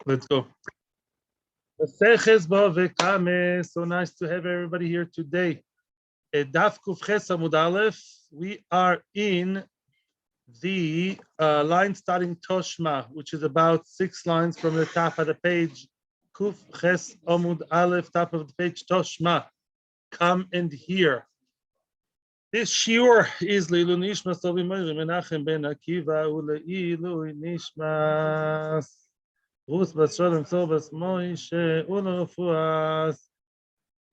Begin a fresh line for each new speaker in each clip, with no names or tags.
Let's go. Bava Kama. So nice to have everybody here today. Daf Kuf Ches Amud Aleph. We are in the line starting Toshma, which is about 6 lines from the top of the page. Kuf Ches Amud Aleph, top of the page, Toshma. Come and hear. This shiur is Leilu Nishmas Tobi Meir Menachem Ben Akiva Uleilu Nishmas Rus Bas Shalom Tzor Bas Moishe Ulerufuas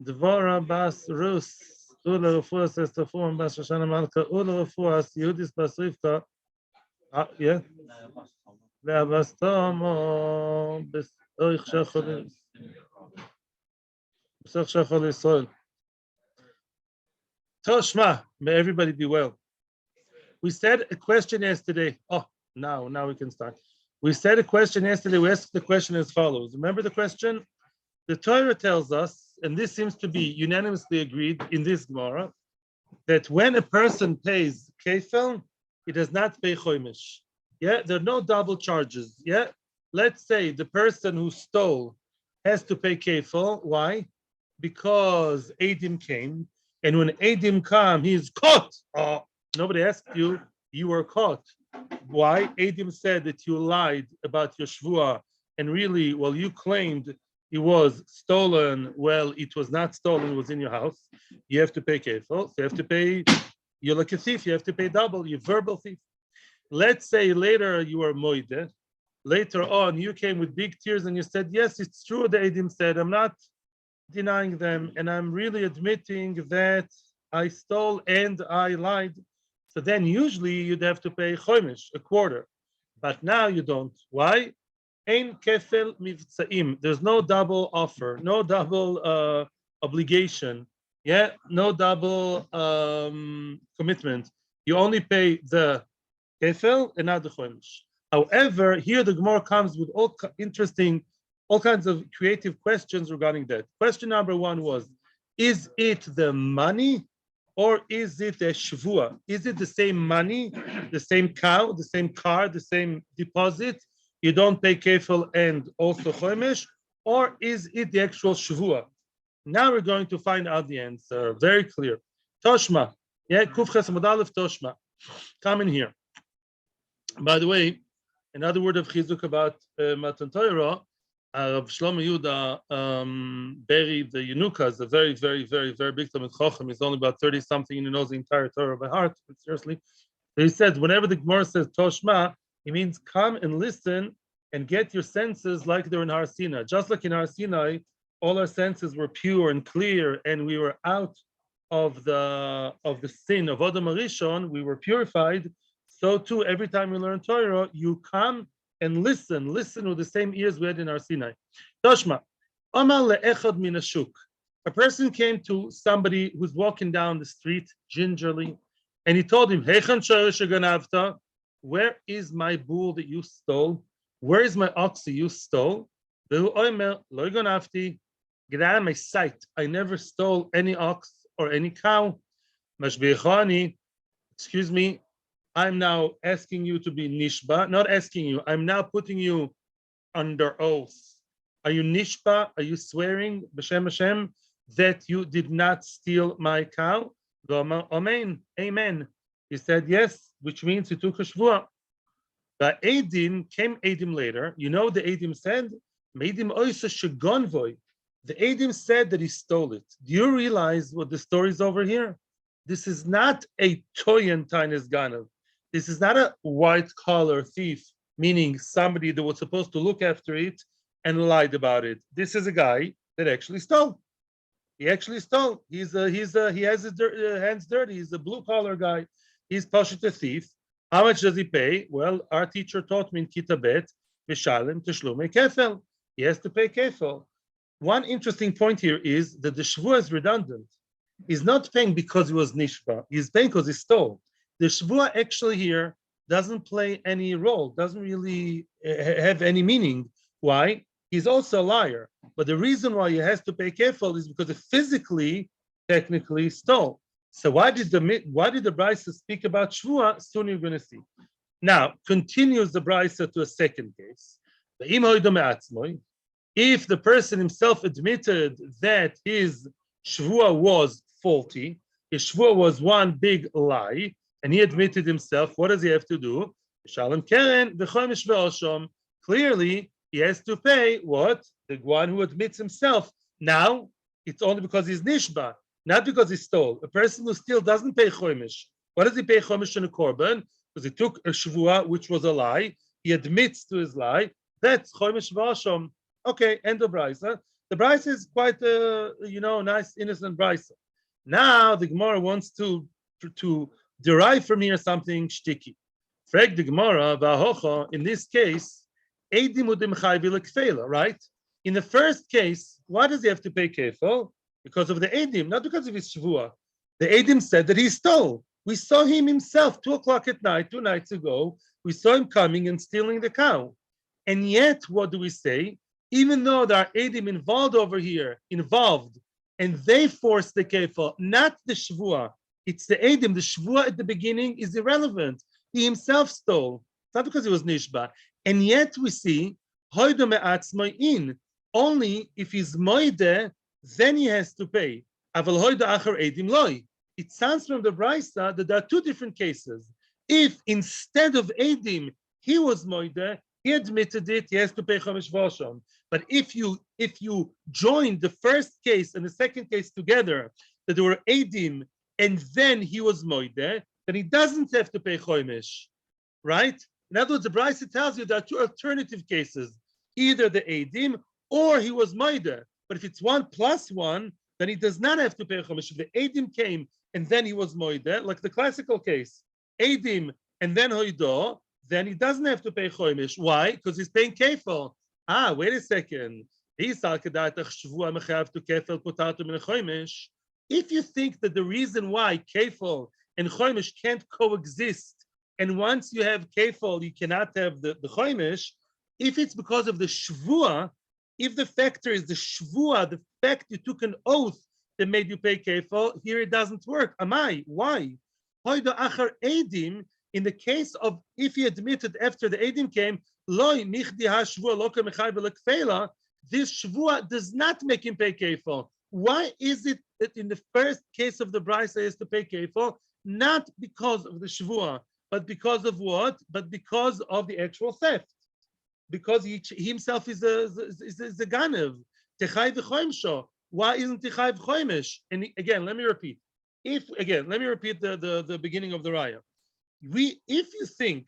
Dvora Bas Rus Ulerufuas Estefon Bas Shoshana Malka Ulerufuas Yehudis Bas Rivka yeah Le'abas Tomo B'Oich Shachol Yisrael. Toshma, may everybody be well. We said a question yesterday. Oh, now we can start. We said a question yesterday. We asked the question as follows. Remember the question? The Torah tells us, and this seems to be unanimously agreed in this Gemara, that when a person pays kefel, he does not pay chomesh. Yeah, there are no double charges. Yeah, let's say the person who stole has to pay kefel. Why? Because Adim came. And when Adim come, he is caught. Oh, nobody asked you, you were caught. Why? Adim said that you lied about your shvua, and really, well, you claimed it was stolen. Well, it was not stolen, it was in your house. You have to pay kefil. So you have to pay, you're like a thief, you have to pay double, you're verbal thief. Let's say later you were moide. Later on, you came with big tears and you said, yes, it's true, the Adim said, I'm not denying them, and I'm really admitting that I stole and I lied. So then usually you'd have to pay chomesh, a quarter. But now you don't. Why? Ein kefel mivtzaim. There's no double offer, no double obligation. Yeah, no double commitment. You only pay the kefel and not the chomesh. However, here the Gemara comes with all kinds of creative questions regarding that. Question number 1 was, is it the money or is it a shvua? Is it the same money, the same cow, the same car, the same deposit? You don't pay kefil and also chomesh, or is it the actual shvua? Now we're going to find out the answer. Very clear. Toshma. Yeah, Kuf Ches Amud Aleph Toshma. Come in here. By the way, another word of chizuk about Matan Torah. Rav Shlomo Yehuda buried the Yenukas, a very, very, very, very big Talmid Chacham. He's only about 30-something, and he knows the entire Torah by heart. But seriously, so he said, whenever the Gemara says Toshma, it means come and listen and get your senses like they're in Har Sinai. Just like in Har Sinai, all our senses were pure and clear, and we were out of the sin of Adam Arishon. We were purified. So too, every time you learn Torah, you come and listen with the same ears we had in our Sinai. Toshma, Amar le'echad min hashuk. A person came to somebody who's walking down the street gingerly, and he told him, Heichan shorish ganavta, where is my bull that you stole? Where is my ox that you stole? Vehu omer lo ganavti, get out of my sight. I never stole any ox or any cow. Mashbichani, excuse me, I'm now asking you to be nishba, not asking you. I'm now putting you under oath. Are you nishba? Are you swearing, b'shem Hashem, that you did not steal my cow? Amen. Amen. He said yes, which means he took a shvua. But Adim came Adim later. You know the Adim said? Adim oisa shagonvoy. The Adim said that he stole it. Do you realize what the story is over here? This is not a toyen tainis ganav. This is not a white-collar thief, meaning somebody that was supposed to look after it and lied about it. This is a guy that actually stole. He actually stole. He has his hands dirty. He's a blue-collar guy. He's pashut a thief. How much does he pay? Well, our teacher taught me in Kitabet, Vishalim Teshlume Kefel. He has to pay kefel. One interesting point here is that the shvua is redundant. He's not paying because he was nishba. He's paying because he stole. The shvua actually here doesn't play any role, doesn't really have any meaning. Why? He's also a liar. But the reason why he has to pay kefil is because he physically, technically stole. So why did the Brisa speak about shvua? Soon you're going to see. Now, continues the Brisa to a second case. If the person himself admitted that his shvua was faulty, his shvua was one big lie, and he admitted himself, what does he have to do? Shalom keren v'chomesh ve'oshom. Clearly, he has to pay what? The one who admits himself. Now, it's only because he's nishba, not because he stole. A person who steals doesn't pay chomesh. What does he pay chomesh on a korban? Because he took a shvua, which was a lie. He admits to his lie. That's chomesh ve'oshom. Okay, end of brisa. The brisa is quite nice, innocent brisa. Now the Gemara wants to derive from here something shticky. Frag the Gemara, v'ahocha, in this case, eidim udim chayvi lekfela, right? In the first case, why does he have to pay kefil? Because of the eidim, not because of his shvua. The eidim said that he stole. We saw him himself 2:00 at night, 2 nights ago. We saw him coming and stealing the cow. And yet, what do we say? Even though there are eidim involved over here, and they force the kefil, not the shvua. It's the eidim. The shvua at the beginning is irrelevant. He himself stole. It's not because he was nishba. And yet we see, only if he's moide, then he has to pay. It sounds from the brisa that there are two different cases. If instead of eidim, he was moide, he admitted it, he has to pay chomesh v'oshom. But if you join the first case and the second case together, that there were eidim and then he was moide, then he doesn't have to pay chomesh, right? In other words, the brisa tells you there are two alternative cases: either the eidim or he was moide. But if it's 1 + 1, then he does not have to pay chomesh. If the eidim came and then he was moide, like the classical case, eidim and then hoido, then he doesn't have to pay chomesh. Why? Because he's paying kefil. Wait a second. If you think that the reason why kefil and chomesh can't coexist, and once you have kefil, you cannot have the chomesh, if it's because of the shvua, if the factor is the shvua, the fact you took an oath that made you pay kefil, here it doesn't work. Amai, why? Hoido achar eidim, in the case of if he admitted after the eidim came, loy michdi hashvua loka mechay v'lekfela, this shvua does not make him pay kefil. Why is it that in the first case of the brisa he has to pay kefil? Not because of the shvua, but because of what? But because of the actual theft. Because he himself is a ganev. Techay v'choimsho. Why isn't techay v'choimish? And again, let me repeat. The beginning of the raya. If you think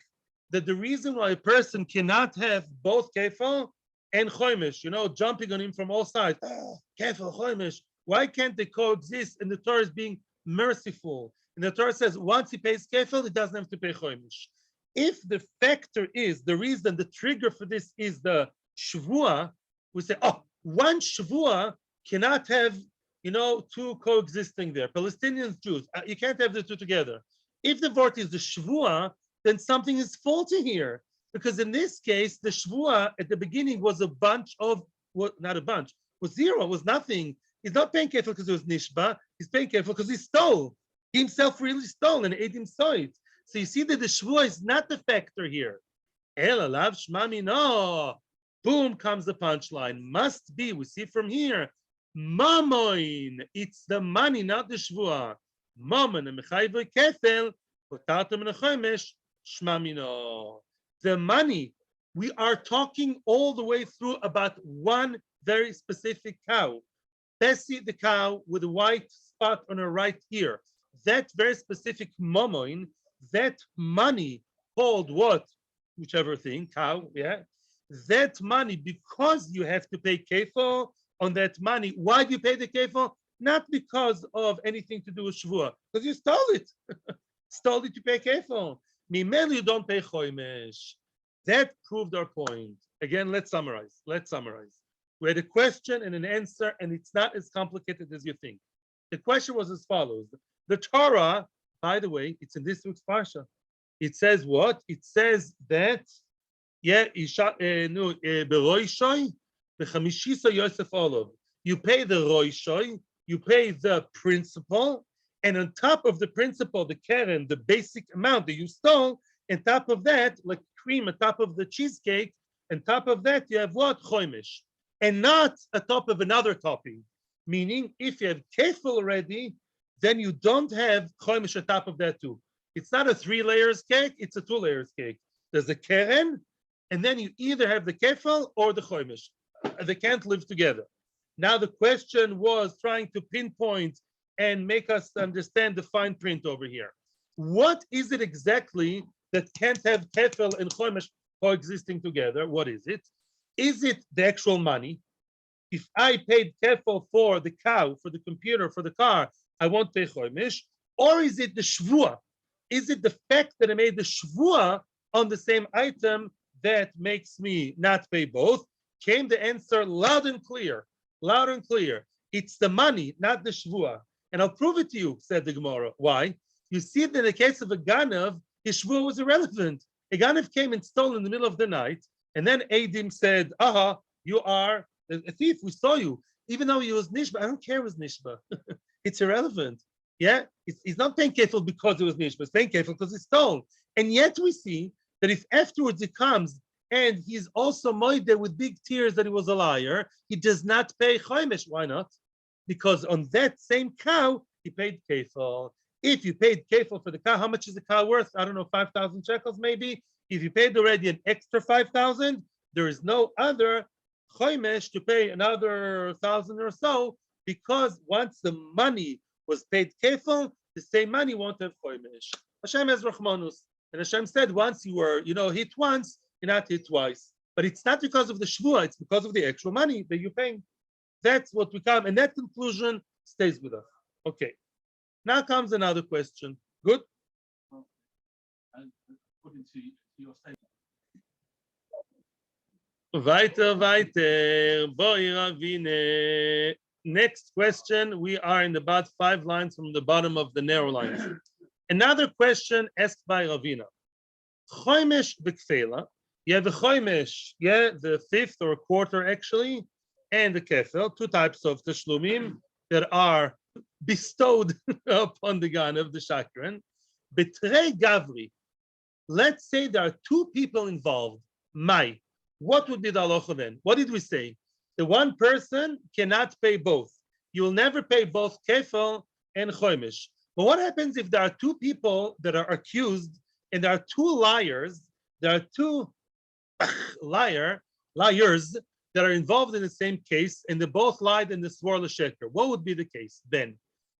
that the reason why a person cannot have both kefil and chomesh, jumping on him from all sides, kefil, chomesh, why can't they coexist? And the Torah is being merciful. And the Torah says once he pays kefil, he doesn't have to pay chomesh. If the factor is the reason, the trigger for this is the shvua, we say, one shvua cannot have, two coexisting there. Palestinians, Jews, you can't have the two together. If the vort is the shvua, then something is faulty here. Because in this case, the shvua at the beginning was a bunch of, not a bunch, was zero, was nothing. He's not paying kefil because it was nishba. He's paying kefil because he stole. He himself really stole and eidim saw it. So you see that the shvua is not the factor here. El alav shmami, no. Boom comes the punchline. Must be, we see from here, mamoin. It's the money, not the shvua. Mammon and mechayv kefil, potatum and chomesh, shmami, no. The money, we are talking all the way through about one very specific cow. Bessie, the cow with a white spot on her right ear. That very specific mamoin, that money called what? Whichever thing, cow, yeah. That money, because you have to pay kefil on that money. Why do you pay the kefil? Not because of anything to do with shvua, because you stole it. Stole it to pay kefil. Mimel, you don't pay chomesh. That proved our point. Again, let's summarize. We had a question and an answer, and it's not as complicated as you think. The question was as follows. The Torah, by the way, it's in this week's parsha. It says what? It says that, beroishoy, b'chamishiso Yosef Olov. You pay the roishoy, you pay the principal, and on top of the principal, the keren, the basic amount that you stole, on top of that, like cream on top of the cheesecake, and top of that you have what? Chomesh. And not atop of another topping. Meaning, if you have kefil already, then you don't have chomesh on top of that too. It's not a 3 layers cake, it's a 2 layers cake. There's a keren, and then you either have the kefil or the chomesh. They can't live together. Now the question was trying to pinpoint and make us understand the fine print over here. What is it exactly that can't have kefil and chomesh coexisting together? What is it? Is it the actual money? If I paid kefil for the cow, for the computer, for the car, I won't pay chomesh. Or is it the shvua? Is it the fact that I made the shvua on the same item that makes me not pay both? Came the answer loud and clear, loud and clear. It's the money, not the shvua. And I'll prove it to you, said the Gemara. Why? You see that in the case of a ganav, his shvua was irrelevant. A ganav came and stole in the middle of the night, and then Adim said, aha, you are a thief, we saw you. Even though he was nishba, I don't care it was nishba. It's irrelevant. Yeah, he's not paying kefil because it was nishba, he's paying kefil because he stole. And yet we see that if afterwards he comes and he's also moideh with big tears that he was a liar, he does not pay chomesh. Why not? Because on that same cow, he paid kefil. If you paid kefil for the cow, how much is the cow worth? I don't know, 5,000 shekels maybe. If you paid already an extra 5,000, there is no other chomesh to pay another 1,000 or so, because once the money was paid kefil, the same money won't have chomesh. Hashem has rachmanus, and Hashem said, once you were, hit once, you're not hit twice. But it's not because of the shvua; it's because of the actual money that you're paying. That's what we come, and that conclusion stays with us. Okay. Now comes another question. Good.
According to your statement.
Weiter. Boi Ravine. Next question. We are in about 5 lines from the bottom of the narrow lines. Another question asked by Ravina. Chomesh b'kfela. You have a chomesh, the fifth or a quarter actually, and the kefil, 2 types of tashlumim that are bestowed upon the gun of the shakran. Betrei gavri. Let's say there are 2 people involved. What would be the halacha then? What did we say? The one person cannot pay both. You will never pay both kefil and chomesh. But what happens if there are 2 people that are accused and there are 2 liars? There are 2 liars that are involved in the same case, and they both lied and they swore l'sheker. What would be the case then?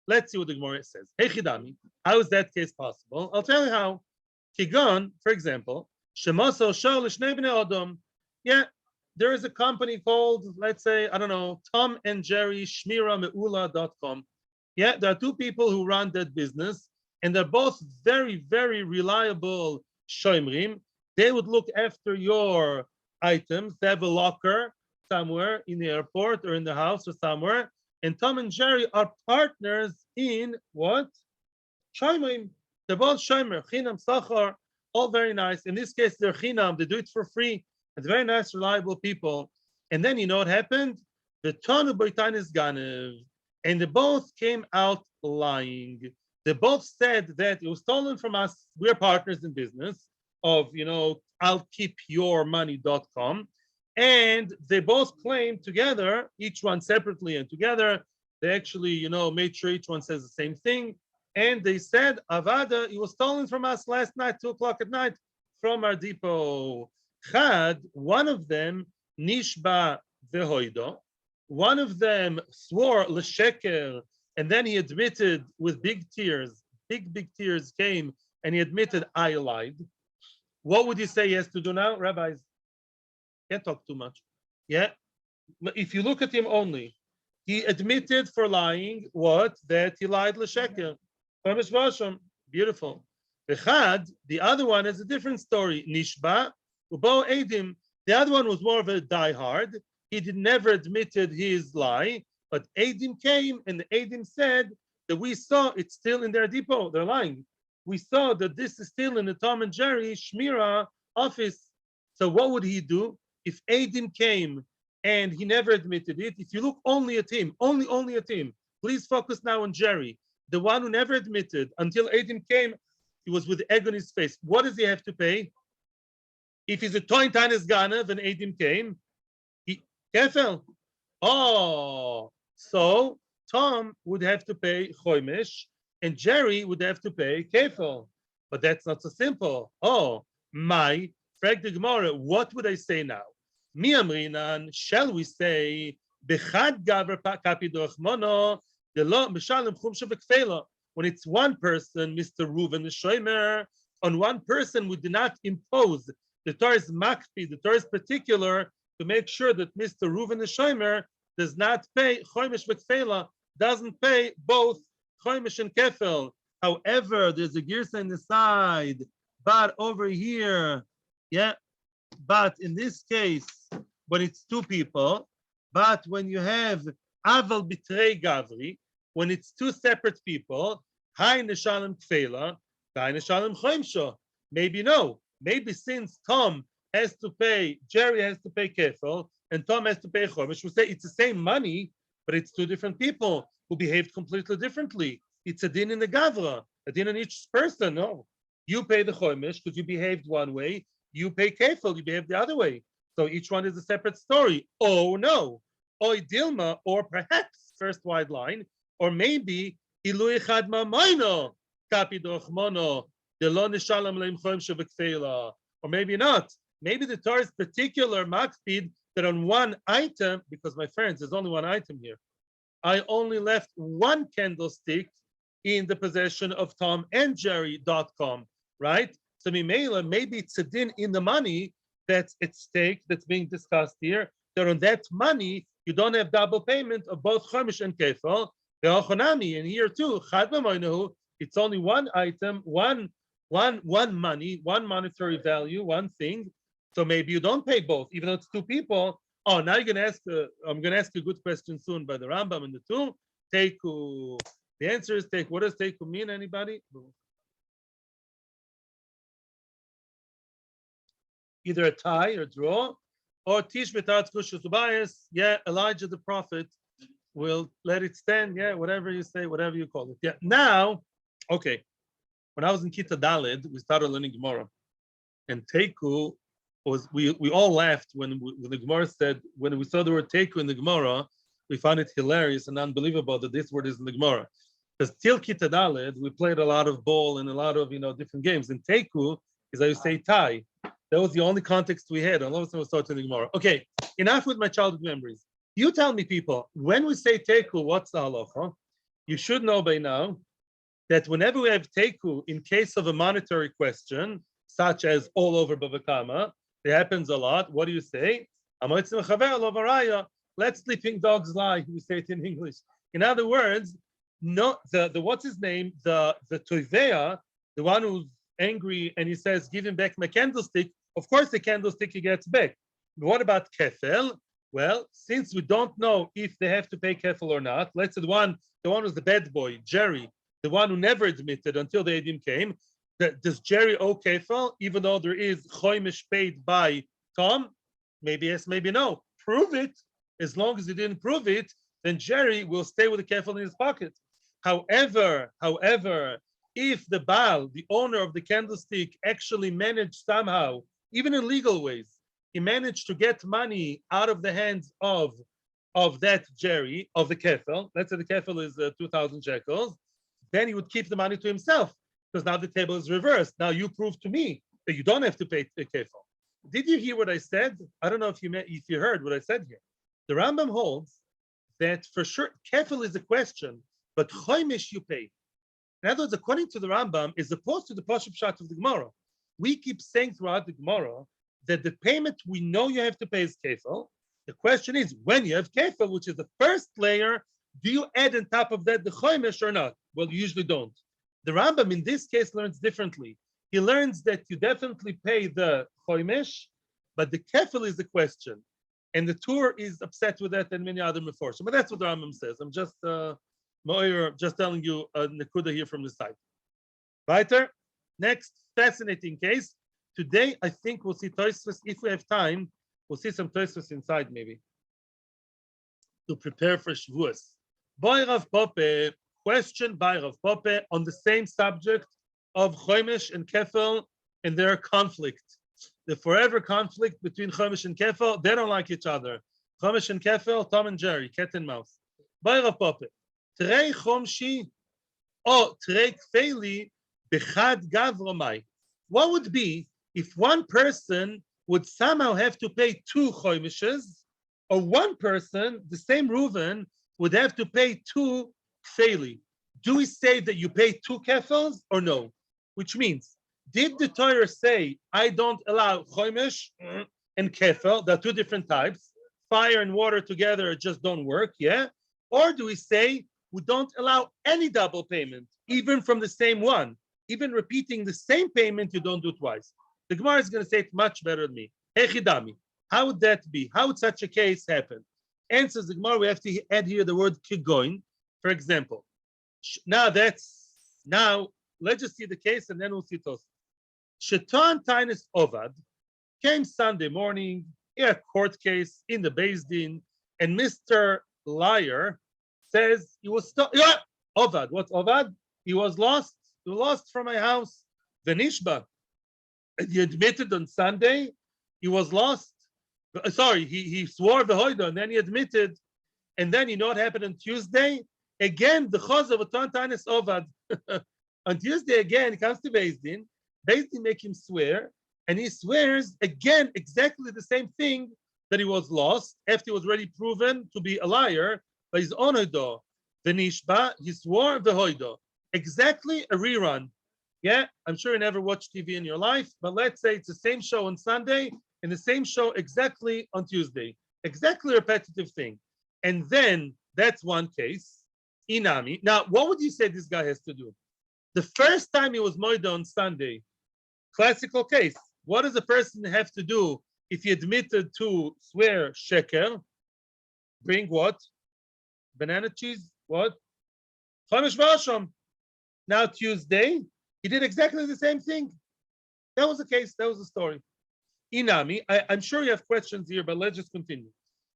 Let's see what the Gemara says. Hey Chidami, how is that case possible? I'll tell you how. Kigon, for example, Shemaso Shal L'Shnei Bnei Adam. Yeah, there is a company called, let's say, I don't know, Tom and Jerry Shmirameula.com. Yeah, there are 2 people who run that business, and they're both very, very reliable shoimrim. They would look after your items. They have a locker somewhere in the airport or in the house or somewhere. And Tom and Jerry are partners in what? Shoimrim. They're both shoimer, chinam, sachar, all very nice. In this case, they're chinam. They do it for free. It's very nice, reliable people. And then you know what happened? The Tonu Baitan is Ganev. And they both came out lying. They both said that it was stolen from us. We're partners in business of, I'll keep your money.com. And they both claimed together, each one separately and together, they actually, made sure each one says the same thing. And they said, Avada, it was stolen from us last night, 2:00 at night, from our depot. Chad, one of them, Nishba vehoido, one of them swore l'sheker, and then he admitted with big tears, big tears came, and he admitted, I lied. What would you say he has to do now? Rabbis, can't talk too much. Yeah, if you look at him only, he admitted for lying what? That he lied l'sheker. Beautiful. The other one is a different story. Nishba, ubo edim. The other one was more of a diehard. He never admitted his lie, but edim came and the edim said that we saw it's still in their depot. They're lying. We saw that this is still in the Tom and Jerry Shmira office. So what would he do if edim came and he never admitted it? If you look only at him, only at him. Please focus now on Jerry, the one who never admitted until edim came. He was with egg on his face. What does he have to pay? If he's a toin tanis ganav and Edim came, he kefel. Oh, so Tom would have to pay chomesh and Jerry would have to pay kefel. But that's not so simple. Oh, my, frag the Gemara, what would I say now? Mi amrinan, shall we say, bechad gaver kapi dorachmono, de lo mishalem chum shevekfela. When it's one person, Mr. Reuven the shomer, on one person we do not impose the Torah's makpi, the Torah's particular, to make sure that Mr. Reuven the shomer does not pay chomesh vekfela, doesn't pay both chomesh and kefel. However, there's a girsa in the side, but over here, yeah, but in this case, when it's two people, but when you have aval bitrei gavri, when it's two separate people, hay neshalem kfela, hay neshalem choimsho. Maybe no. Maybe since Tom has to pay, Jerry has to pay kefel, and Tom has to pay chomesh, we say it's the same money, but it's two different people who behaved completely differently. It's a din in the gavra, a din on each person. No, you pay the chomesh because you behaved one way. You pay kefil, you behave the other way. So each one is a separate story. Oh no, oy dilma, or perhaps first wide line, or maybe ilu echad ma'mayno kapi dochmono delo nishalam leim chomesh v'kfeila, or maybe not. Maybe the Torah's particular makpid that on one item, because my friends, there's only one item here. I only left one candlestick in the possession of Tom and Jerry.com, right? So maybe it's a din in the money that's at stake, that's being discussed here, that on that money, you don't have double payment of both chomesh and kefal. And here too, it's only one item, one money, one monetary value, one thing. So maybe you don't pay both, even though it's two people. Oh, now you're going to ask, I'm going to ask a good question soon by the Rambam and the two. Teiku. The answer is take. What does teiku mean, anybody? Either a tie or draw, or tish betatz kushus ubayis. Yeah, Elijah the prophet will let it stand. Yeah, whatever you say, whatever you call it. Yeah. Now, okay. When I was in Kita Dalid, we started learning Gemara, and teiku was we all laughed when the Gemara said, when we saw the word teiku in the Gemara, we found it hilarious and unbelievable that this word is in the Gemara. Because till Kita Dalid, we played a lot of ball and a lot of different games. And teiku is how you say tie. That was the only context we had. And all of a sudden we started the Gemara. Okay, enough with my childhood memories. You tell me, people, when we say teiku, what's the halacha? You should know by now that whenever we have teiku in case of a monetary question, such as all over Bava Kama, it happens a lot. What do you say? Let sleeping dogs lie. We say it in English. In other words, no, the what's his name? The toivea, the one who's angry and he says, "Give him back my candlestick." Of course, the candlestick he gets back. But what about kefel? Well, since we don't know if they have to pay kefel or not, let's say the one who's the bad boy, Jerry, the one who never admitted until the edim came. Does Jerry owe kefel, even though there is chomesh paid by Tom? Maybe yes, maybe no. Prove it. As long as he didn't prove it, then Jerry will stay with the kefel in his pocket. However, if the Baal, the owner of the candlestick, actually managed somehow, even in legal ways, he managed to get money out of the hands of that Jerry, of the kefel, let's say the kefel is 2,000 shekels, then he would keep the money to himself, because now the table is reversed. Now you prove to me that you don't have to pay the kefel. Did you hear what I said? I don't know if you heard what I said here. The Rambam holds that for sure, kefil is a question, but chomesh you pay. In other words, according to the Rambam, as opposed to the Pashup Pshat of the Gemara, we keep saying throughout the Gemara that the payment we know you have to pay is kefil. The question is, when you have kefil, which is the first layer, do you add on top of that the chomesh or not? Well, you usually don't. The Rambam in this case learns differently. He learns that you definitely pay the chomesh, but the kefil is the question. And the Tur is upset with that and many other meforshim. But that's what the Rambam says. I'm just telling you a nekuda here from the side. Weiter. Next fascinating case. Today, I think we'll see Tosfos. If we have time, we'll see some Tosfos inside maybe to prepare for Shavuos. Boy Rav Pope, question by Rav Pope on the same subject of chomesh and kefil and their conflict. The forever conflict between chomesh and kefil, they don't like each other. Chomesh and kefil, Tom and Jerry, cat and mouse. Bayra Pope. Trei chomshi or trei kfeli bechad gavromai. What would be if one person would somehow have to pay 2 chomeshes, or one person, the same Reuven, would have to pay 2 kfeli? Do we say that you pay 2 kefils or no? Which means, did the Torah say, I don't allow chomesh and kefil, there are 2 different types, fire and water together just don't work, yeah? Or do we say, we don't allow any double payment, even from the same one? Even repeating the same payment, you don't do twice. The Gemara is going to say it much better than me. Hechidami. How would that be? How would such a case happen? Answers the Gemara, we have to add here the word kigoin. For example, now let's just see the case and then we'll see it also. Shetan Tainus Ovad came Sunday morning, a court case in the Beis Din, and Mr. Liar says he was Ovad. What's Ovad? He was lost. He lost from my house. Venishba. And he admitted on Sunday he was lost. Sorry, he swore the hoida and then he admitted. And then you know what happened on Tuesday? Again, the chaz of a Tainus Ovad. On Tuesday again, he comes to Beis Din. Beis Din make him swear, and he swears again exactly the same thing, that he was lost after he was already proven to be a liar by his own hoida. The nishba, he swore the hoida. Exactly a rerun. Yeah, I'm sure you never watched TV in your life, but let's say it's the same show on Sunday and the same show exactly on Tuesday. Exactly a repetitive thing. And then that's one case. Inami. Now, what would you say this guy has to do? The first time he was moida on Sunday, classical case. What does a person have to do if he admitted to swear sheker? Bring what? Banana cheese? What? Chomesh v'asham. Now Tuesday, he did exactly the same thing. That was the case. That was the story. Inami. I'm sure you have questions here, but let's just continue.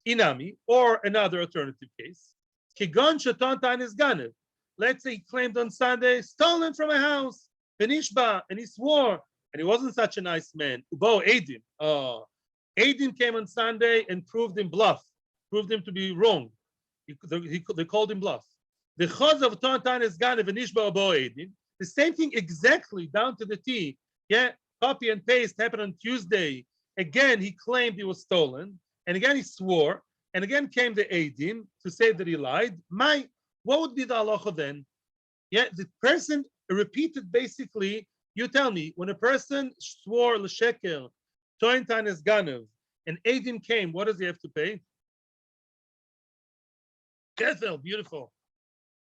Inami, or another alternative case. Kigon sheton tainus ganev. Let's say he claimed on Sunday, stolen from a house, Benishba, and he swore, and he wasn't such a nice man. Ubo Adim. Adim came on Sunday and proved him bluff, proved him to be wrong. They called him bluff. The chaz of Tontan is gone, Benishba Ubo Adim. The same thing exactly down to the T. Yeah, copy and paste happened on Tuesday. Again, he claimed he was stolen, and again he swore, and again came the Adim to say that he lied. What would be the halacha then? Yeah, the person repeated basically, you tell me, when a person swore l'sheker, tointan is ganev, and Adim came, what does he have to pay? Kefel, beautiful.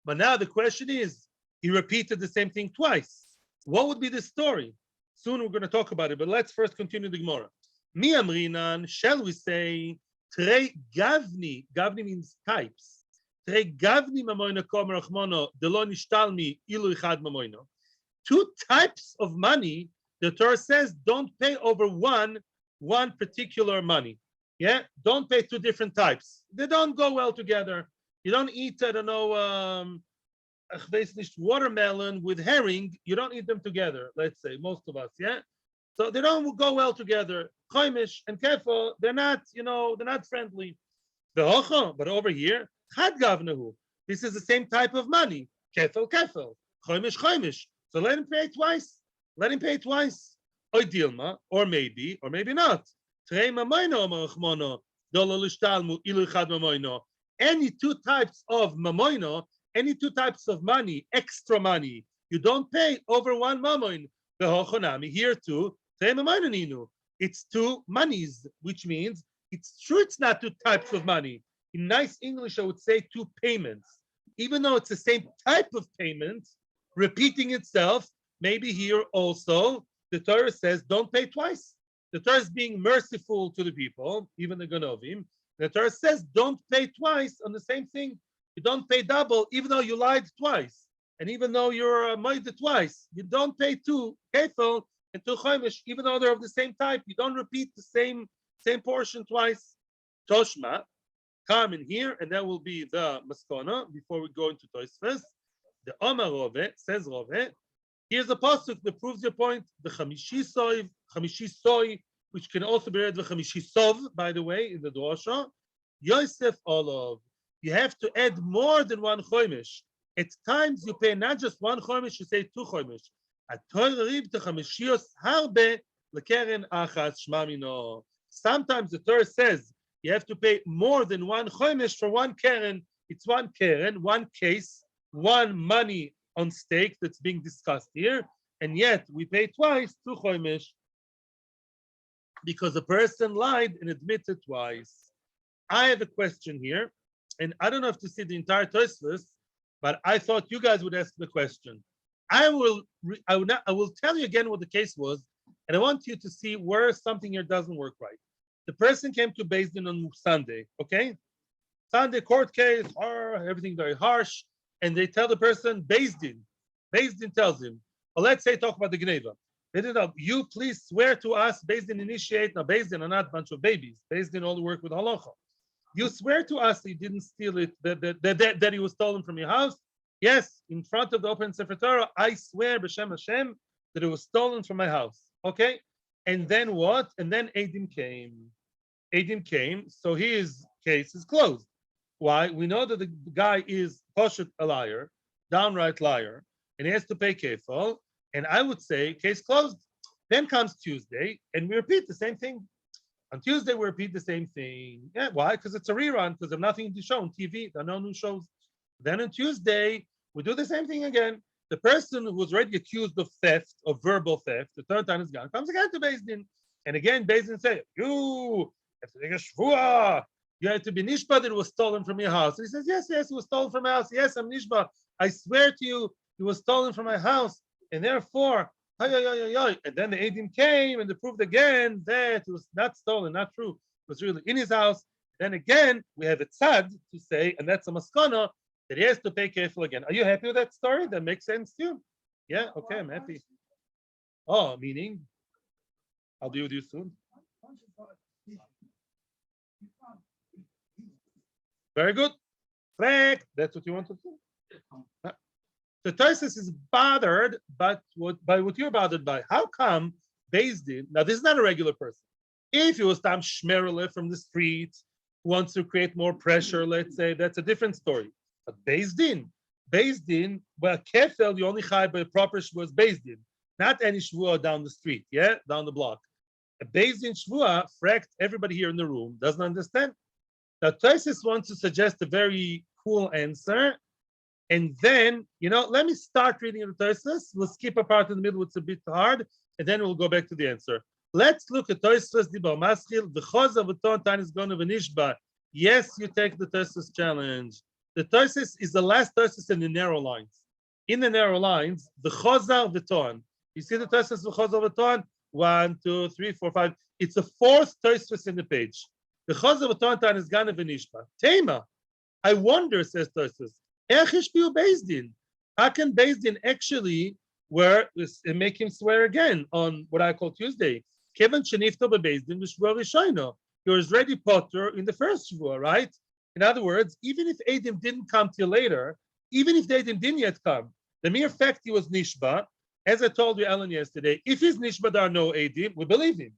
But now the question is, he repeated the same thing twice. What would be the story? Soon we're going to talk about it, but let's first continue the Gemara. Mi amrinan, shall we say, trei gavni, gavni means types. Two types of money, the Torah says, don't pay over one particular money. Yeah, don't pay 2 different types. They don't go well together. You don't eat, I don't know, watermelon with herring. You don't eat them together. Let's say most of us, yeah. So they don't go well together. Chomesh and kefil, they're not friendly. But over here. This is the same type of money. Kefil, chomesh. So let him pay twice. Or dilma, or maybe not. Any 2 types of mamoino, any 2 types of money, extra money, you don't pay over 1 mamoin. Here too, it's 2 monies, which means it's true it's not 2 types of money. In nice English, I would say 2 payments. Even though it's the same type of payment, repeating itself, maybe here also, the Torah says don't pay twice. The Torah is being merciful to the people, even the Ganovim. The Torah says don't pay twice on the same thing. You don't pay double, even though you lied twice. And even though you're moida twice, you don't pay 2 kefil and 2 chomesh, even though they're of the same type. You don't repeat the same portion twice. Toshma. Come in here, and that will be the maskona before we go into Tosfos. The Omar Rove says Rove. Here's a pasuk that proves your point. The chamishisoiv chamishi soy, which can also be read with chamishi sov, by the way, in the drosha. Yosef olav. You have to add more than one chomesh. At times you pay not just one chomesh, you say two chomesh. Sometimes the Torah says you have to pay more than one chomesh for one keren. It's one keren, one case, one money on stake that's being discussed here, and yet we pay twice two chomesh because the person lied and admitted twice. I have a question here, and I don't have to see the entire Tosfos, but I thought you guys would ask the question. I will tell you again what the case was, and I want you to see where something here doesn't work right. The person came to Beis Din on Sunday, okay? Sunday court case, everything very harsh, and they tell the person, Beis Din tells him, well, let's say talk about the Gneva. They did, you please swear to us, Beis Din initiate. Now Beis Din are not a bunch of babies. Beis Din only work with halacha. You swear to us that you didn't steal it, that it was stolen from your house. Yes, in front of the open Sefer Torah, I swear b'Shem Hashem that it was stolen from my house. Okay, and then what? And then Eidim came. So his case is closed. Why? We know that the guy is poshut a liar, downright liar, and he has to pay kefal. And I would say case closed. Then comes Tuesday, and we repeat the same thing. On Tuesday, we repeat the same thing. Yeah, why? Because it's a rerun, because there's nothing to show on TV. There are no new shows. Then on Tuesday, we do the same thing again. The person who was already accused of theft, of verbal theft, the third time is gone, comes again to Beis Din. And again, Beis Din say, you have to take a shvua. You have to be nishba that it was stolen from your house. And he says, yes, it was stolen from my house. Yes, I'm nishba. I swear to you, it was stolen from my house. And therefore, and then the Eidim came and they proved again that it was not stolen, not true. It was really in his house. Then again, we have a tzad to say, and that's a maskana, that he has to pay kefil again. Are you happy with that story? That makes sense to you? Yeah, okay, I'm happy. Oh, meaning? I'll be with you soon. Very good. Correct. That's what you want to do. The Tosfos is bothered by what you're bothered by. How come Beis Din? Now, this is not a regular person. If it was Tam Shmerele from the street, who wants to create more pressure, let's say, that's a different story. But Beis Din, well, kefel, you only chai by a proper shvua Beis Din, not any shvua down the street, yeah, down the block. A Beis Din shvua, fract, everybody here in the room doesn't understand. Now, Tosfos wants to suggest a very cool answer. And then, let me start reading the Tosfos. We'll skip a part in the middle, it's a bit hard, and then we'll go back to the answer. Let's look at Tosfos Dibar Maschil. The Choza v'ton tan is going to v'nishba. Yes, you take the Tosfos challenge. The Tosfos is the last Tosfos in the narrow lines. In the narrow lines, the Choza v'ton. You see the Tosfos of Choza v'ton? 1, 2, 3, 4, 5. It's the fourth Tosfos in the page. The Choza v'ton tan is going to v'nishba. Tema. I wonder, says Tosfos. How can Beis Din actually make him swear again on what I call Tuesday? Kevin Shenifto Beis Din Shvua Rishayno. He was ready Potter in the first Shvua, right? In other words, even if Eidim didn't come till later, even if the Eidim didn't yet come, the mere fact he was Nishba, as I told you, Ellen, yesterday, if he's Nishba, there are no Eidim, we believe him.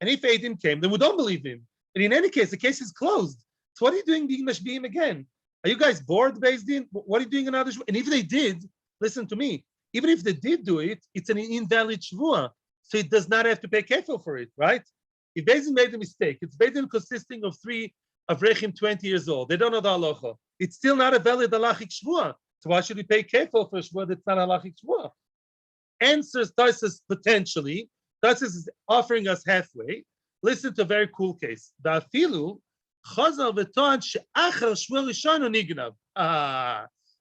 And if Eidim came, then we don't believe him. And in any case, the case is closed. So what are you doing being Mashbiim again? Are you guys bored, Beis Din? What are you doing another shvua? And if they did, listen to me, even if they did do it, it's an invalid shvua. So it does not have to pay kefil for it, right? If Beis Din made a mistake, it's Beis Din consisting of 3 avrechim 20 years old. They don't know the halacha. It's still not a valid halachic shvua. So why should we pay kefil for a shvua that's not a halachic shvua? Answers Tosfos potentially. Tosfos is offering us halfway. Listen to a very cool case. The afilu,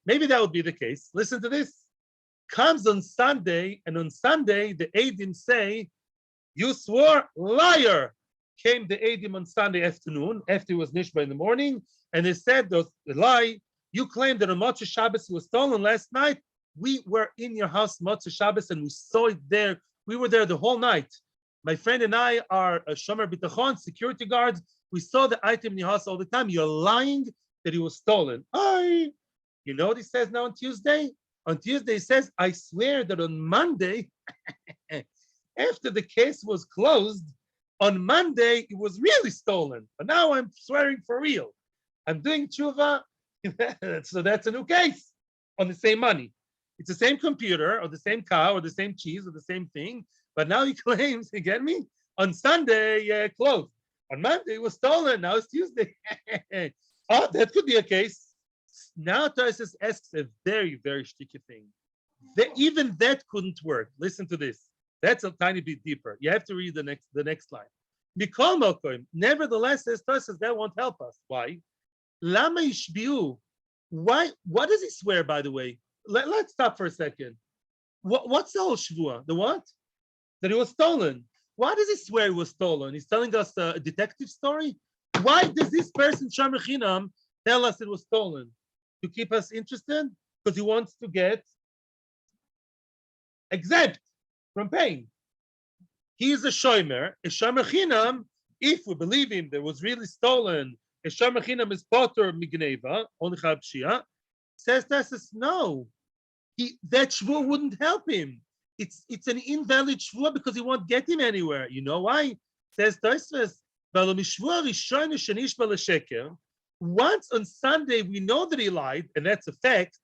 maybe that would be the case. Listen to this. Comes on Sunday, and on Sunday, the Eidim say, you swore, liar. Came the Eidim on Sunday afternoon, after it was Nishba in the morning, and they said, the lie, you claimed that on Motzei Shabbos was stolen last night. We were in your house Motzei Shabbos, and we saw it there. We were there the whole night. My friend and I are Shomer Bitachon, security guards. We saw the item in your house all the time. You're lying that it was stolen. You know what he says now on Tuesday? On Tuesday, he says, I swear that on Monday, After the case was closed, on Monday, it was really stolen. But now I'm swearing for real. I'm doing tshuva. So that's a new case on the same money. It's the same computer or the same cow or the same cheese or the same thing. But now he claims, you get me? On Sunday, closed. On Monday, it was stolen. Now it's Tuesday. Oh, that could be a case. Now Tosis asks a very, very sticky thing. Even that couldn't work. Listen to this. That's a tiny bit deeper. You have to read the next line. Mikol Mokoim. Nevertheless, says Tosis, that won't help us. Why? Lama Yishbiu. Why? What does he swear, by the way? Let's stop for a second. What's the whole shvua? The what? That it was stolen. Why does he swear it was stolen? He's telling us a detective story? Why does this person, Shomer Chinam, tell us it was stolen? To keep us interested? Because he wants to get exempt from paying. He is a shomer. A shomer chinam, if we believe him, that was really stolen. A shomer chinam is potter migneva, only pshia. Says Tessus, no. That shvua wouldn't help him. It's an invalid shvua because he won't get him anywhere. You know why? Says Tessus, once on Sunday we know that he lied, and that's a fact.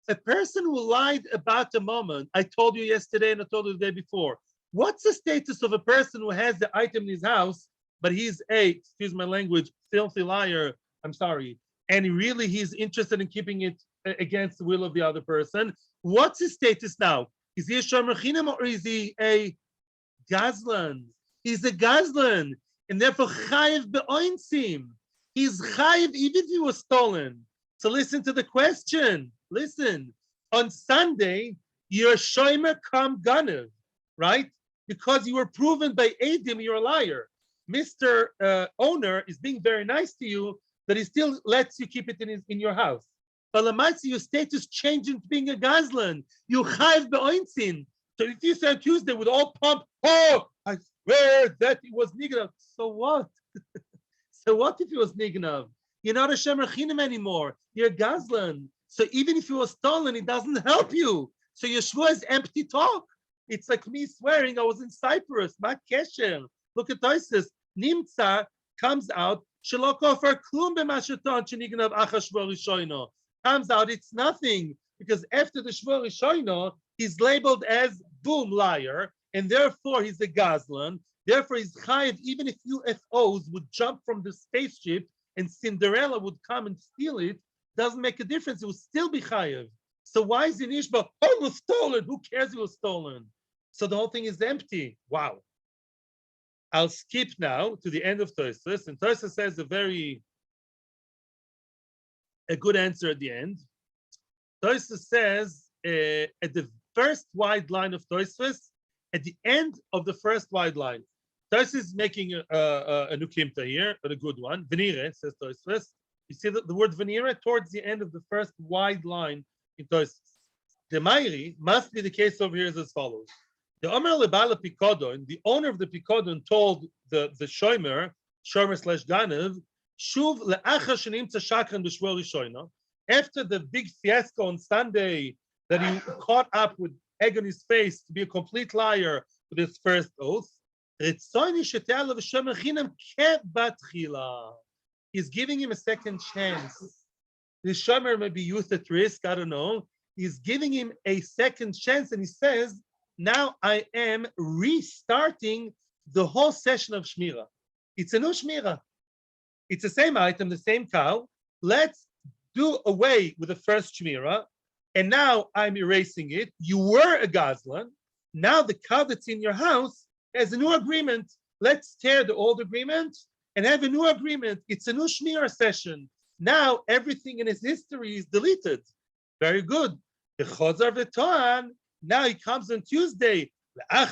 A person who lied about a moment, I told you yesterday and I told you the day before. What's the status of a person who has the item in his house, but he's excuse my language, filthy liar, I'm sorry, and he's interested in keeping it against the will of the other person? What's his status now? Is he a shomer chinam or is he a gazlan? He's a gazlan, and therefore chayiv be'oinsim. He's chayiv even if he was stolen. So listen to the question. Listen, on Sunday, you're shomer kam ganev, right? Because you were proven by Adim you're a liar. Mr. Owner is being very nice to you, that he still lets you keep it in your house. But Lamaitzi, your status changed into being a gazlan. You chayiv be'oinsin. So if you said Tuesday with all pump, oh, I swear that it was nignav. So what? So what if it was nignav? You're not a shomer chinam anymore. You're a gazlan. So even if it was stolen, it doesn't help you. So your shvua is empty talk. It's like me swearing I was in Cyprus. Ma kesher. Look at Tosis. Nimtza comes out. Shelo kofer klum b'masheton shenignav achas shvua rishono. Comes out it's nothing because after the shvua rishono, he's labeled as boom liar, and therefore he's a gazlan. Therefore he's chayiv even if UFOs would jump from the spaceship and Cinderella would come and steal it. Doesn't make a difference. It will still be chayiv. So why is in Ishba? Oh, it was stolen. Who cares? It was stolen. So the whole thing is empty. Wow. I'll skip now to the end of Tosis, and Tosis says a good answer at the end. Tosis says at the first wide line of Tosis, at the end of the first wide line, Tosis is making a nukimta here, but a good one. Venire says Tosis. You see the word venira towards the end of the first wide line in Tosis. The Mairi must be the case over here is as follows. The Omer Lebala Pikodon, the owner of the Pikodon, told the shomer slash ganev, Shuv le'achar shenimtza shakran b'shvua rishono. After the big fiasco on Sunday that he caught up with egg on his face to be a complete liar with his first oath, he's giving him a second chance. The shomer may be used at risk, I don't know. He's giving him a second chance, and he says, now I am restarting the whole session of Shmira. It's a new Shmira. It's the same item, the same cow. Let's do away with the first Shmira, and now I'm erasing it. You were a gazlan. Now the cow that's in your house has a new agreement. Let's tear the old agreement and have a new agreement. It's a new Shmira session. Now everything in his history is deleted. Very good. The Chozar V'Toan. Now he comes on Tuesday. Now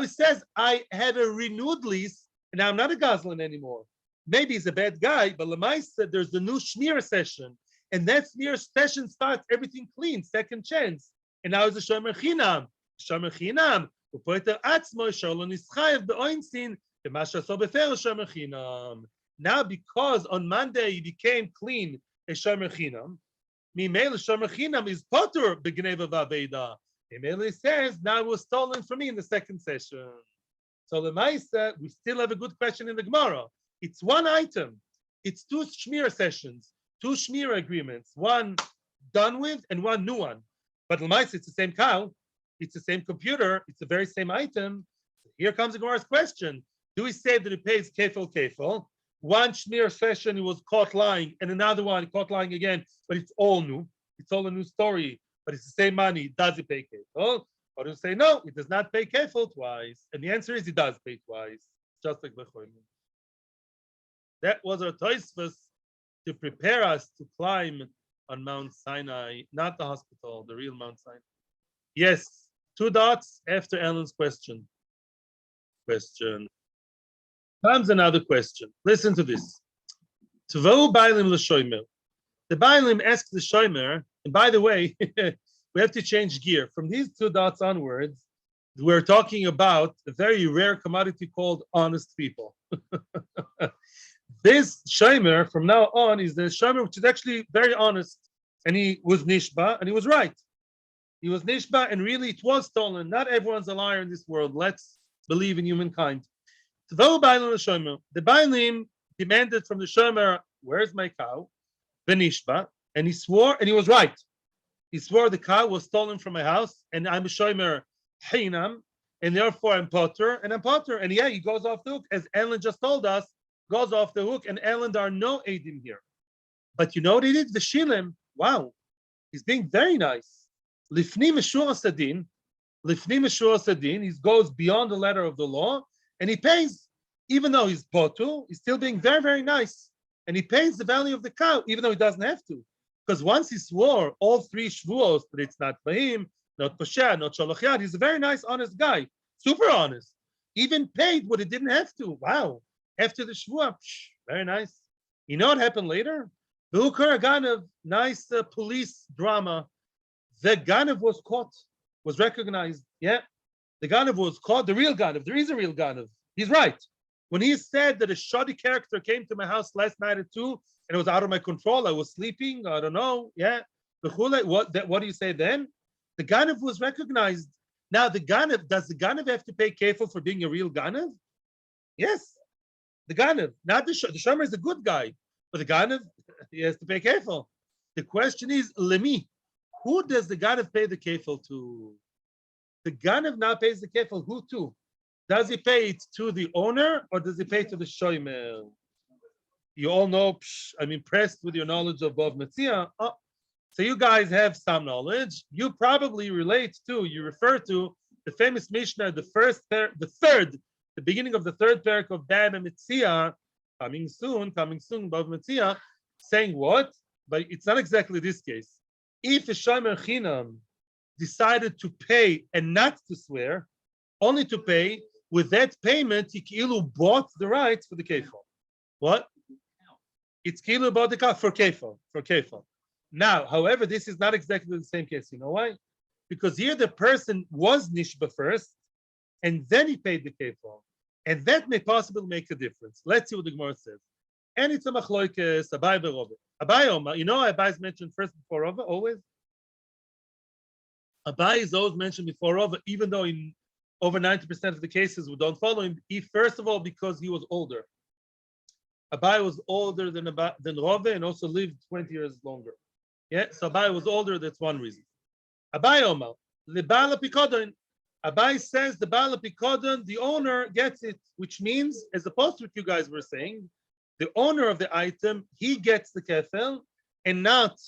he says, I have a renewed lease, and I'm not a gazlan anymore. Maybe he's a bad guy, but Lamai said there's a new Shmira session, and that Shmira session starts everything clean, second chance. And now it's a shomer chinam. Shomer chinam. Now because on Monday he became clean, a shomer chinam, Mimel shomer chinam is potter b'gneva v'aveda. Emily says, now it was stolen from me in the second session. So the Maisa, we still have a good question in the Gemara. It's one item. It's two Shmir sessions, two Shmir agreements, one done with and one new one. But the Maisa, it's the same cow, it's the same computer, it's the very same item. Here comes the Gemara's question. Do we say that it pays kefil? One Shmir session, it was caught lying, and another one caught lying again, but it's all new. It's all a new story, but it's the same money. Does it pay kefil? Or do you say, no, it does not pay kefil twice? And the answer is it does pay twice, just like Bechoyim. That was our Tosfos to prepare us to climb on Mount Sinai, not the hospital, the real Mount Sinai. Yes, 2 dots after Ellen's question. Comes another question. Listen to this. Tvo Bailim l'shomer. The Bailim asks the shomer, and by the way, we have to change gear. From these 2 dots onwards, we're talking about a very rare commodity called honest people. This shomer from now on is the shomer which is actually very honest, and he was nishba, and he was right. He was nishba, and really it was stolen. Not everyone's a liar in this world. Let's believe in humankind. The Bailim demanded from the shomer, where's my cow? Benishba, and he swore, and he was right. He swore the cow was stolen from my house, and I'm a shomer hinam, and therefore I'm potter, and yeah, he goes off the hook, as Ellen just told us, goes off the hook, and Ellen, there are no edim here. But you know what he did? The shilim, wow, he's being very nice. Lifni meshur sadin, he goes beyond the letter of the law, and he pays, even though he's potu, he's still being very, very nice. And he pays the value of the cow, even though he doesn't have to. Because once he swore all 3 shvuos, that it's not fahim, not kosher, not shalach yad, he's a very nice, honest guy, super honest. Even paid what he didn't have to. Wow. After the shvuah, very nice. You know what happened later? The Ukar Ganav, nice police drama. The Ganav was caught, was recognized. Yeah. The Ganav was caught, the real Ganav. There is a real Ganav. He's right. When he said that a shoddy character came to my house last night at 2 and it was out of my control, I was sleeping, I don't know, yeah. What do you say then? The Ganav was recognized. Now, does the Ganav have to pay kefil for being a real Ganav? Yes. The Ganav, not the Shomer is a good guy, but the Ganav, he has to pay kefil. The question is, lemi, who does the Ganav pay the kefil to? The Ganav now pays the kefil, who to? Does he pay it to the owner or does he pay to the shomer? You all know, I'm impressed with your knowledge of Bava Kama. Oh, so you guys have some knowledge. You probably you refer to the famous Mishnah, the beginning of the 3rd parak of Bava Kama, coming soon, Bava Kama, saying what? But it's not exactly this case. If a shomer chinam decided to pay and not to swear, only to pay, with that payment, he kilu bought the rights for the kefil. What? It's kilu bought the cow for kefil. Now, however, this is not exactly the same case. You know why? Because here the person was nishba first, and then he paid the kefil, and that may possibly make a difference. Let's see what the Gemara says. And it's a machloikes Abai beRove. Abai, you know, Abai is mentioned first before Rove, always. Abai is always mentioned before Rove, even though in over 90% of the cases we don't follow him. He, first of all, because he was older. Abai was older than Rove and also lived 20 years longer. Yeah, so Abai was older, that's one reason. Abai Omar, the Bala Pikodon. Abai says the Bala Pikodon, the owner gets it, which means, as opposed to what you guys were saying, the owner of the item, he gets the kefel and not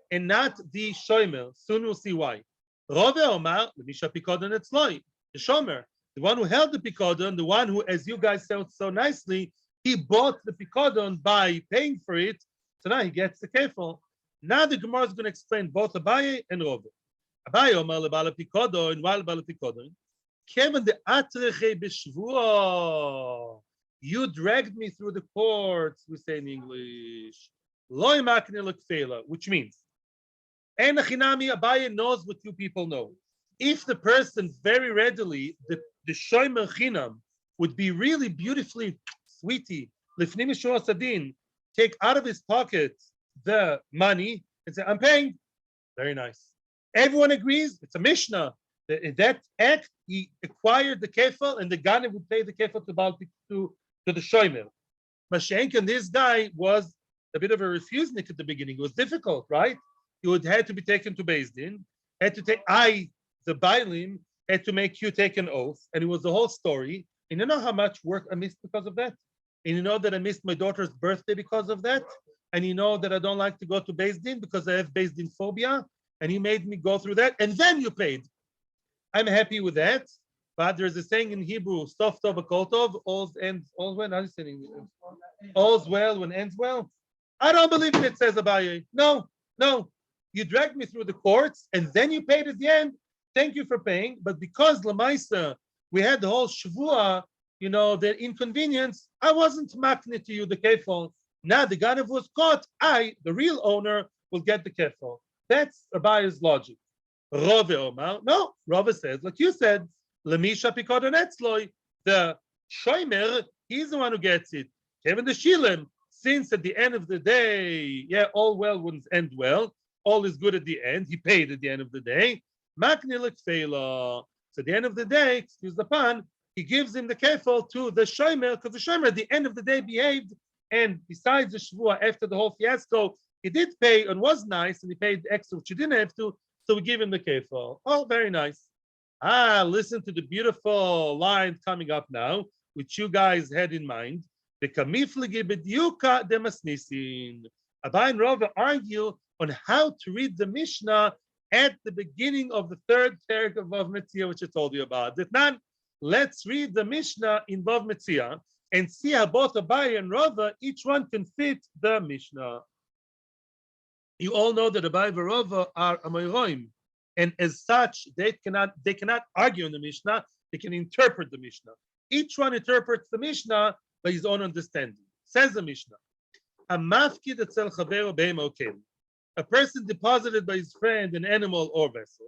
the shomer. Soon we'll see why. Rove Omar, the Misha Pikodon etzloi. The shomer, the one who held the pikodon, the one who, as you guys said so nicely, he bought the pikodon by paying for it. So now he gets the kefil. Now the Gemara is going to explain both Abaye and Rove. Abaye Omar lebala pikodon, while lebala pikodon, Kevin the atreche b'shvuah. You dragged me through the courts, we say in English. Lo imakne lekfela, which means, and Chinami Abaye knows what you people know. If the person very readily, the shomer chinam, would be really beautifully sweetie, lifnim meshur sadin, take out of his pocket the money and say, I'm paying. Very nice. Everyone agrees. It's a Mishnah. In that act, he acquired the kefil, and the Ganav would pay the kefil to the shomer. Mashenkin, this guy was a bit of a refusnik at the beginning. It was difficult, right? He would had to be taken to Beis Din, had to take the Bailim, had to make you take an oath, and it was the whole story. And you know how much work I missed because of that? And you know that I missed my daughter's birthday because of that? And you know that I don't like to go to Beis Din because I have Beis Din phobia, and he made me go through that, and then you paid. I'm happy with that, but there's a saying in Hebrew, Sof Tov Akol Tov, all's well, how is it? All's well when ends well. I don't believe it says Abaye. No. You dragged me through the courts, and then you paid at the end. Thank you for paying, but because Lamaisa, we had the whole Shavua, the inconvenience, I wasn't makne to you the kefal. Now the Ganav was caught, the real owner, will get the kefal. That's Abaye's logic. Rove Omar, no, Rove says, like you said, Lemisha Pikodon Etzloi, the Shomer, he's the one who gets it. Kevin the Shilem, since at the end of the day, all well wouldn't end well, all is good at the end, he paid at the end of the day. Maknilik Fela. So at the end of the day, excuse the pun, he gives him the kefal to the Shomer, because the Shomer at the end of the day behaved, and besides the Shavua, after the whole fiasco, he did pay and was nice, and he paid extra, which he didn't have to, so we give him the kefal. Oh, very nice. Listen to the beautiful line coming up now, which you guys had in mind. The kamifligi b'diuka demasnisin. Abai and Rava argue on how to read the Mishnah at the beginning of the third parak of Vav Metzia, which I told you about. Ditnan, let's read the Mishnah in Vav Metzia and see how both Abai and Rava, each one can fit the Mishnah. You all know that Abai and Rava are Amoyroim, and as such, they cannot argue in the Mishnah. They can interpret the Mishnah. Each one interprets the Mishnah by his own understanding. Says the Mishnah, a person deposited by his friend an animal or vessel,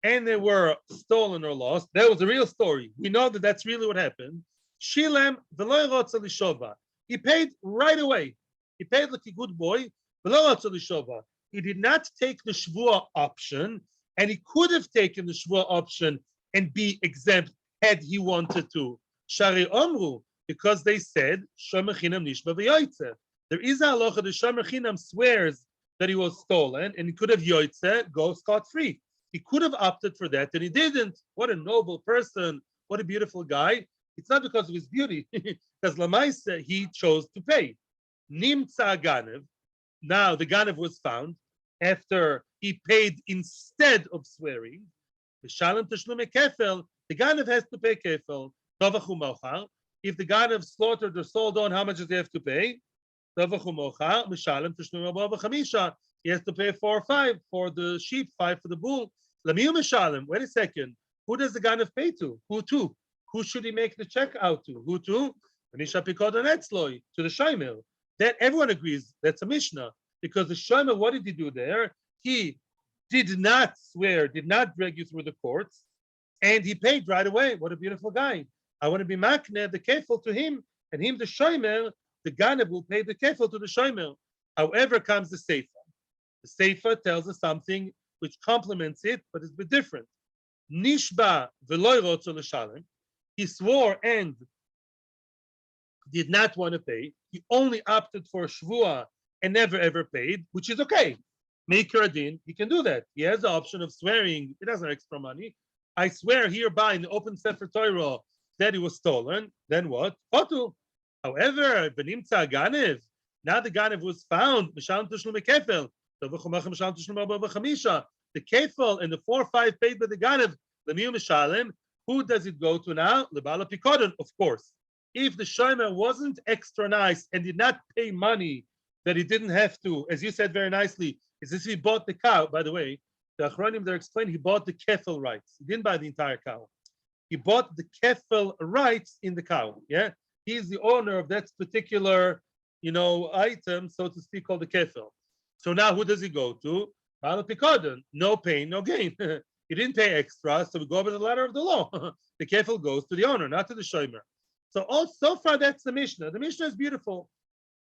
and they were stolen or lost. That was a real story. We know that that's really what happened. Shilem v'lo rotza lishova. He paid right away. He paid like a good boy. V'lo rotza lishova. He did not take the shvua option, and he could have taken the shvua option and be exempt had he wanted to. Shari Omru, because they said shomer chinam nishba v'yoytze. There is a halacha that shomer chinam swears that he was stolen, and he could have yoytze, go scot-free. He could have opted for that, and he didn't. What a noble person! What a beautiful guy! It's not because of his beauty, because Lamaisa he chose to pay. Nimtza Ganev. Now the Ganev was found after he paid instead of swearing. The Shalom Tashlume Kefel. The Ganev has to pay Kefel. If the Ganev slaughtered or sold on, how much does he have to pay? He has to pay 4 or 5 for the sheep, 5 for the bull. Wait a second. Who does the Ganev pay to? Who to? Who should he make the check out to? Who to? To the Shomer. That everyone agrees that's a Mishnah. Because the Shomer, what did he do there? He did not swear, did not drag you through the courts, and he paid right away. What a beautiful guy. I want to be makne, the kefil to him, and him, the Shomer, the Ganev will pay the kefil to the Shomer. However comes the Seifa. The Seifa tells us something which complements it, but it's a bit different. Nishba v'loy rotzo l'shalem. He swore and did not want to pay. He only opted for a shvua and never ever paid, which is okay. Maker adin, he can do that. He has the option of swearing. He doesn't have extra money. I swear hereby in the open Sefer Torah that it was stolen. Then what? Potu. However, v'nimtza ganev. Now the ganev was found. Mishalem tishlume kefel. The kefel and the 4 or 5 paid by the ganev. Lemiu mishalem. Who does it go to now? Lebala pikodon, of course. If the shomer wasn't extra nice and did not pay money that he didn't have to, as you said very nicely, is this he bought the cow? By the way, the Achronim there explained he bought the kefel rights. He didn't buy the entire cow. He bought the kefel rights in the cow. Yeah, he's the owner of that particular, item, so to speak, called the kefel. So now who does he go to? Bala pikodon. No pain, no gain. He didn't pay extra, so we go by the letter of the law. The kefil goes to the owner, not to the shomer. So far, that's the Mishnah. The Mishnah is beautiful.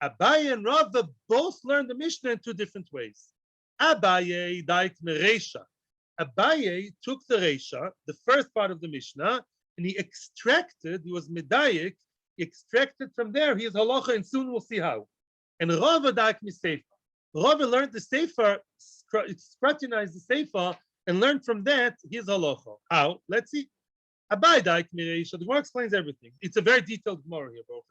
Abaye and Rava both learned the Mishnah in 2 different ways. Abaye daik meresha. Abaye took the Reisha, the first part of the Mishnah, and he was medayik, he extracted from there his halacha, and soon we'll see how. And Rava dak miseifa. Rava learned the sefer, scrutinized the sefer, and learned from that his halacha. How? Let's see. Abaye dak mireisha. The Gemara explains everything. It's a very detailed Gemara here, Baruch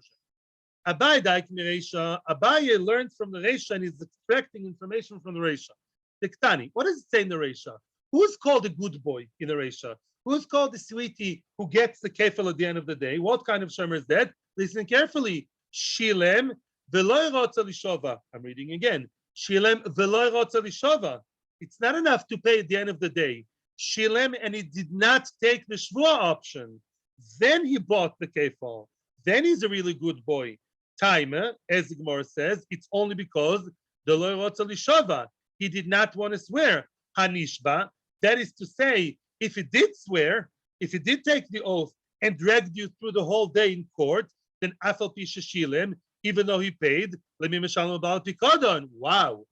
Hashem. Abaye dak mireisha. Abaye learned from the Reisha and is extracting information from the Reisha. The Ktani. What does it say in the Reisha? Who's called a good boy in the Reisha? Who's called the sweetie who gets the kefil at the end of the day? What kind of shomer is that? Listen carefully. Shilem v'lo rotza lishova. I'm reading again. Shilem v'lo rotza lishova. It's not enough to pay at the end of the day. Shilem, and he did not take the shvua option. Then he bought the kefil. Then he's a really good boy. Taima, as the Gemara says, it's only because the lo rotza lishova. He did not want to swear. Hanishba. That is to say, if he did swear, if he did take the oath and dragged you through the whole day in court, then afal pisha shilem, even though he paid, lemi meshalom about pikodon. Wow.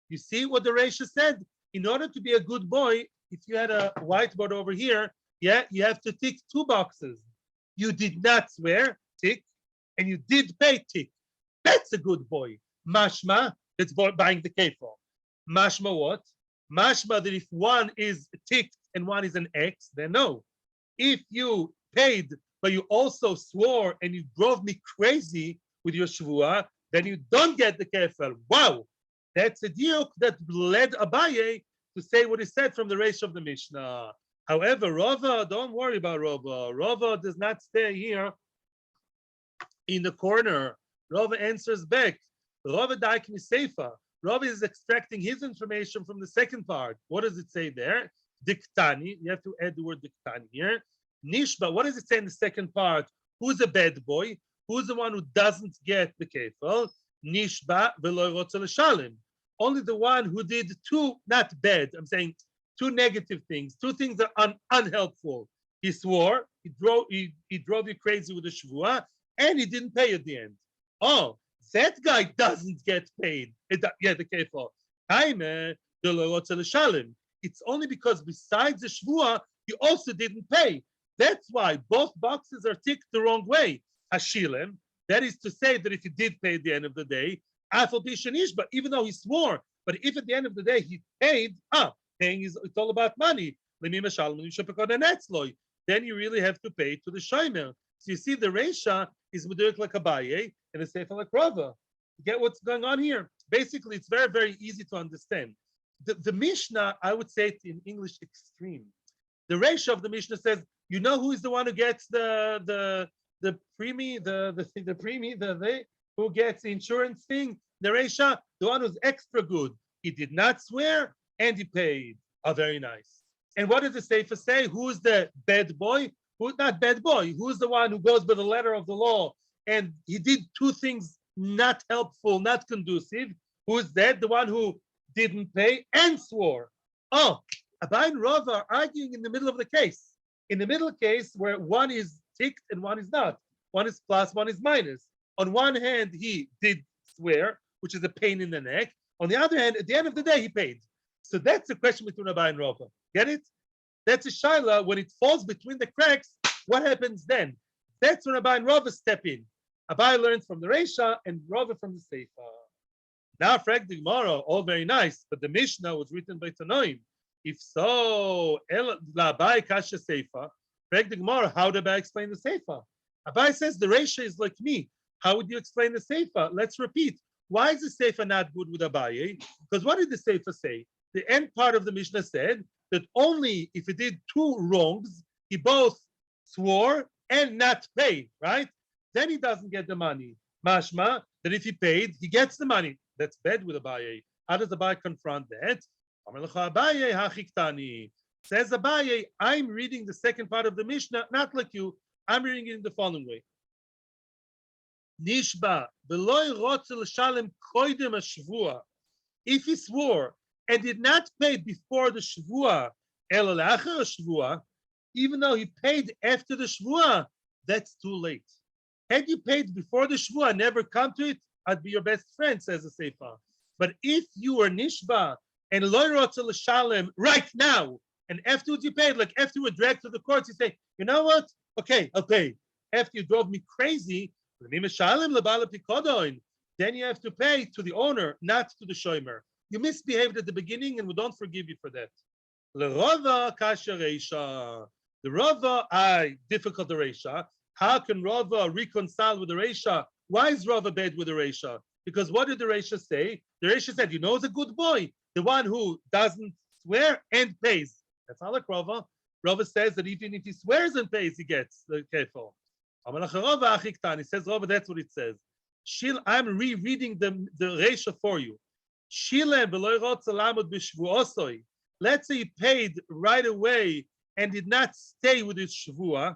You see what the Reisha said? In order to be a good boy, if you had a whiteboard over here, yeah, you have to tick 2 boxes. You did not swear, tick, and you did pay, tick. That's a good boy. Mashma, that's buying the kefil. Mashma what? Mashma that if one is ticked and one is an X, then no. If you paid, but you also swore and you drove me crazy with your shvua, then you don't get the kefil. Wow, that's a diuk that led Abaye to say what he said from the Reish of the Mishnah. However, Rava, don't worry about Rava. Rava does not stay here in the corner. Rava answers back. Rava daik miseifa. Rava is extracting his information from the second part. What does it say there? Diktani. You have to add the word diktani here. Nishba. What does it say in the second part? Who's a bad boy? Who's the one who doesn't get the kefil? Nishba v'lo rotza l'shalim. Only the one who did 2, not bad. I'm saying 2 negative things. 2 things that are unhelpful. He swore. He drove you crazy with the shvua, and he didn't pay at the end. Oh. That guy doesn't get paid. The kefil. It's only because besides the shvua, you also didn't pay. That's why both boxes are ticked the wrong way. Hashilem, that is to say that if he did pay at the end of the day, but even though he swore, but if at the end of the day he paid, paying is it's all about money. Then you really have to pay to the shomer. So you see, the Reisha is Medurik like Abaye and the Sefer like Rava. Get what's going on here? Basically, it's very, very easy to understand. The Mishnah, I would say it in English extreme. The Reisha of the Mishnah says, you know who is the one who gets the preemie, who gets the insurance thing? The Reisha, the one who's extra good. He did not swear and he paid. Oh, very nice. And what does the Sefer say? Who's the bad boy? Who's not bad boy? Who's the one who goes by the letter of the law? And he did 2 things not helpful, not conducive. Who's that? The one who didn't pay and swore. Oh, Abaye and Rava are arguing in the middle of the case. In the middle case where one is ticked and one is not. One is plus, one is minus. On one hand, he did swear, which is a pain in the neck. On the other hand, at the end of the day, he paid. So that's the question between Abaye and Rava. Get it? That's a shaila. When it falls between the cracks, what happens then? That's when Abaye and Rava step in. Abaye learns from the Reisha and Rava from the Sefer. Now, frag the Gemara, all very nice, but the Mishnah was written by Tanoim. If so, Abaye kasha Sefer. Frag the Gemara, how did Abaye explain the Sefer? Abaye says the Reisha is like me. How would you explain the Sefer? Let's repeat. Why is the Sefer not good with Abaye? Because what did the Sefer say? The end part of the Mishnah said that only if he did 2 wrongs, he both swore and not paid, right? Then he doesn't get the money. Mashma, that if he paid, he gets the money. That's bad with Abaye. How does Abaye confront that? Says Abaye, I'm reading the second part of the Mishnah, not like you. I'm reading it in the following way. Nishba, if he swore and did not pay before the shvua, even though he paid after the shvua, that's too late. Had you paid before the shvua, never come to it, I'd be your best friend, says the Sefer. But if you were nishba and lo rotza l'shalem right now, And afterwards you paid, like after you were dragged to the courts, you say, you know what? Okay, I'll pay. After you drove me crazy, then you have to pay to the owner, not to the shomer. You misbehaved at the beginning, and we don't forgive you for that. The Rava, difficult the Reisha. How can Rava reconcile with the Reisha? Why is Rava bad with the Reisha? Because what did the Reisha say? The Reisha said, you know, it's a good boy, the one who doesn't swear and pays. That's not like Rava. Rava says that even if he swears and pays, he gets careful. He says, Rava, that's what it says. I'm rereading the Reisha for you. Let's say he paid right away and did not stay with his shvua.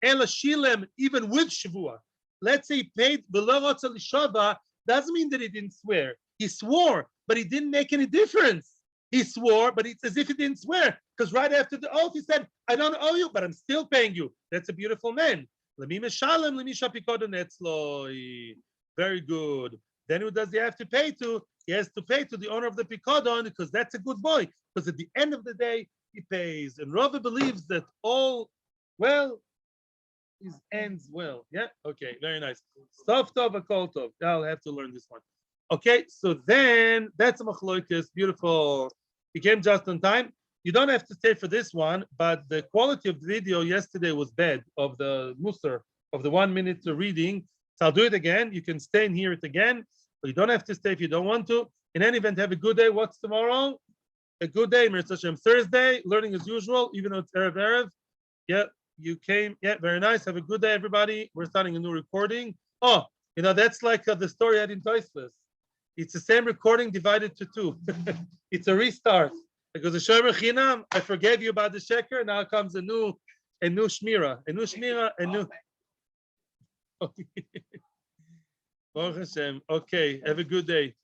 Ela shilem even with shvua. Let's say he paid doesn't mean that he didn't swear. He swore, but it didn't make any difference. He swore, but it's as if he didn't swear, because right after the oath he said, I don't owe you, but I'm still paying you. That's a beautiful man. Very good. Then who does he have to pay to? He has to pay to the owner of the Pikodon, because that's a good boy. Because at the end of the day, he pays. And Rava believes that all, well, his ends well. Yeah? Okay, very nice. Sof tov akol tov. I'll have to learn this one. Okay, so then that's a machloikis. Beautiful. He came just on time. You don't have to stay for this one, but the quality of the video yesterday was bad, of the Musar, of the 1 minute reading. So I'll do it again. You can stay and hear it again, but you don't have to stay if you don't want to. In any event, have a good day. What's tomorrow? A good day, Mir Hashem. Thursday, learning as usual, even though it's Erev. Yeah, you came. Yeah, very nice. Have a good day, everybody. We're starting a new recording. Oh, you know, that's like the story I had in Toysfus. It's the same recording divided to 2. It's a restart. Because the Shomer Chinam, I forgave you about the sheker. Now comes a new shmira, a new. Okay. Baruch Hashem. Okay, have a good day.